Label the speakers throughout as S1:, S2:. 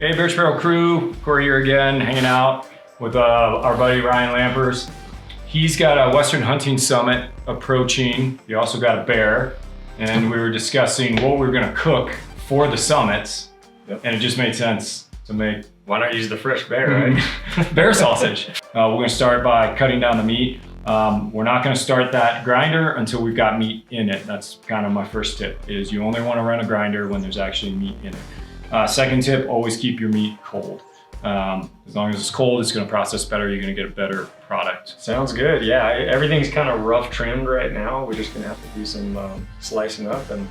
S1: Hey, Burch crew, Corey here again, hanging out with our buddy Ryan Lampers. He's got a Western Hunting Summit approaching. He also got a bear, and we were discussing what we were gonna cook for the summits, and it just made sense to make.
S2: Why not use the fresh bear, right?
S1: Bear sausage. We're gonna start by cutting down the meat. We're not gonna start that grinder until we've got meat in it. That's kind of my first tip, is you only wanna run a grinder when there's actually meat in it. Second tip, always keep your meat cold. As long as it's cold, it's gonna process better. You're gonna get a better product.
S2: Sounds good, yeah. Everything's kind of rough trimmed right now. We're just gonna have to do some slicing up and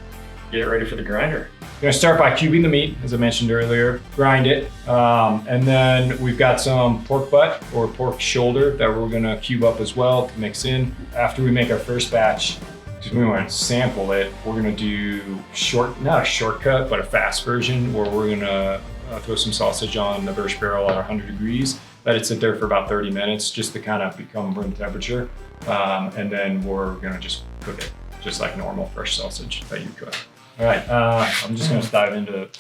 S2: get it ready for the grinder.
S1: We're gonna start by cubing the meat, as I mentioned earlier, grind it. And then we've got some pork butt or pork shoulder that we're gonna cube up as well to mix in. After we make our first batch, because we want to sample it, we're gonna do not a shortcut, but a fast version where we're gonna throw some sausage on the Burch barrel at 100 degrees, let it sit there for about 30 minutes just to kind of become room temperature. And then we're gonna just cook it, just like normal fresh sausage that you cook. All right, I'm just gonna dive into it.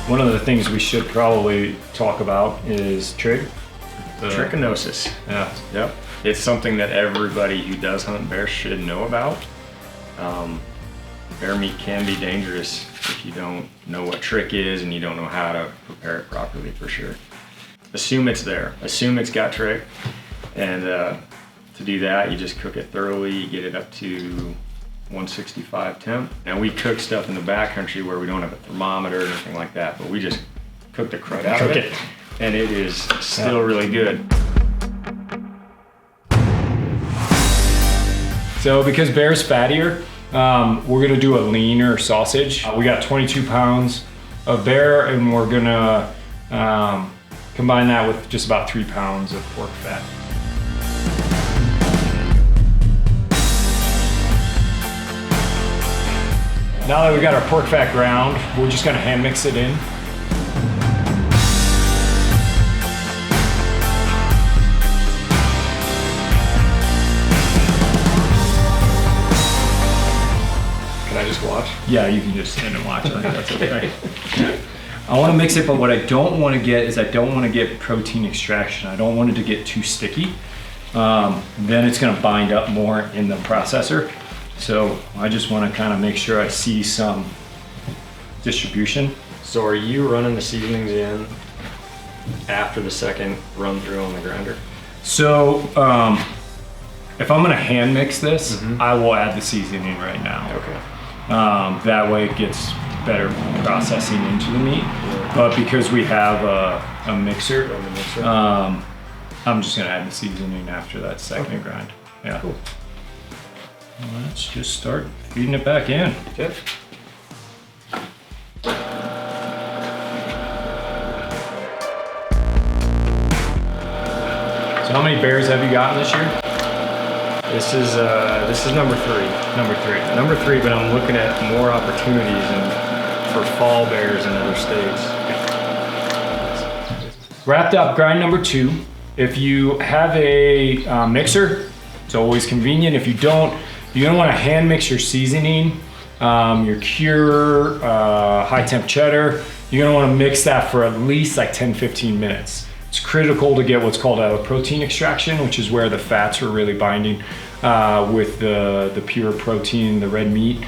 S1: One of the things we should probably talk about is
S2: Trichinosis.
S1: Yeah.
S2: Yep. It's something that everybody who does hunt bear should know about. Bear meat can be dangerous if you don't know what trick is and you don't know how to prepare it properly, for sure. Assume it's there. Assume it's got trick. And to do that, you just cook it thoroughly. You get it up to 165 temp. And we cook stuff in the backcountry where we don't have a thermometer or anything like that, but we just cook the crud out of it, and it is still really good.
S1: So because bear's fattier, we're gonna do a leaner sausage. We got 22 pounds of bear, and we're gonna combine that with just about 3 pounds of pork fat. Now that we've got our pork fat ground, we're just gonna hand mix it in.
S2: Can I just watch?
S1: Yeah, you can just stand and watch. I think that's okay. I wanna mix it, but what I don't wanna get is I don't wanna get protein extraction. I don't want it to get too sticky. Then it's gonna bind up more in the processor. So I just want to kind of make sure I see some distribution.
S2: So are you running the seasonings in after the second run through on the grinder?
S1: So if I'm going to hand mix this, I will add the seasoning right now.
S2: Okay.
S1: That way it gets better processing into the meat. But because we have a mixer, I'm just going to add the seasoning after that second grind. Yeah. Cool. Let's just start feeding it back in.
S2: Okay.
S1: So how many bears have you gotten this year?
S2: This is number three. Number three, but I'm looking at more opportunities for fall bears in other states.
S1: Wrapped up grind number 2. If you have a mixer, it's always convenient. If you don't, you're gonna wanna hand mix your seasoning, your cure, Hi-Temp Cheddar. You're gonna wanna mix that for at least like 10-15 minutes. It's critical to get what's called a protein extraction, which is where the fats are really binding with the pure protein, the red meat,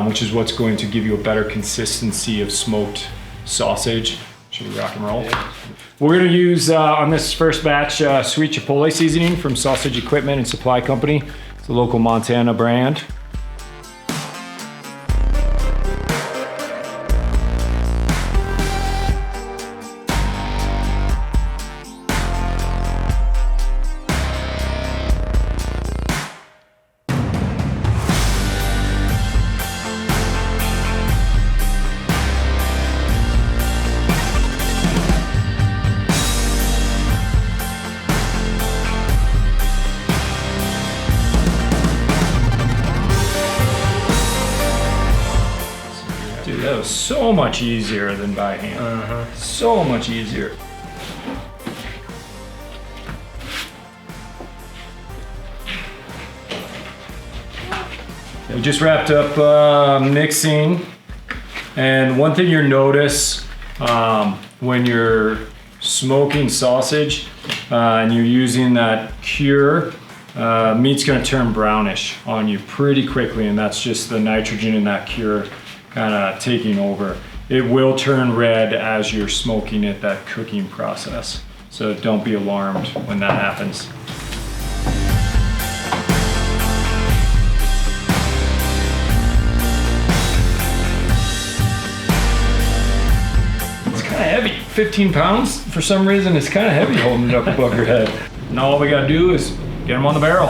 S1: which is what's going to give you a better consistency of smoked sausage. Should we rock and roll? Yeah. We're gonna use, on this first batch, sweet chipotle seasoning from Sausage Equipment and Supply Company. It's a local Montana brand. So much easier than by hand. So much easier. We just wrapped up mixing, and one thing you'll notice when you're smoking sausage and you're using that cure, meat's gonna turn brownish on you pretty quickly, and that's just the nitrogen in that cure kind of taking over. It will turn red as you're smoking it, that cooking process. So don't be alarmed when that happens. Heavy, 15 pounds for some reason. It's kind of heavy holding it up above your head. Now all we gotta do is get them on the barrel.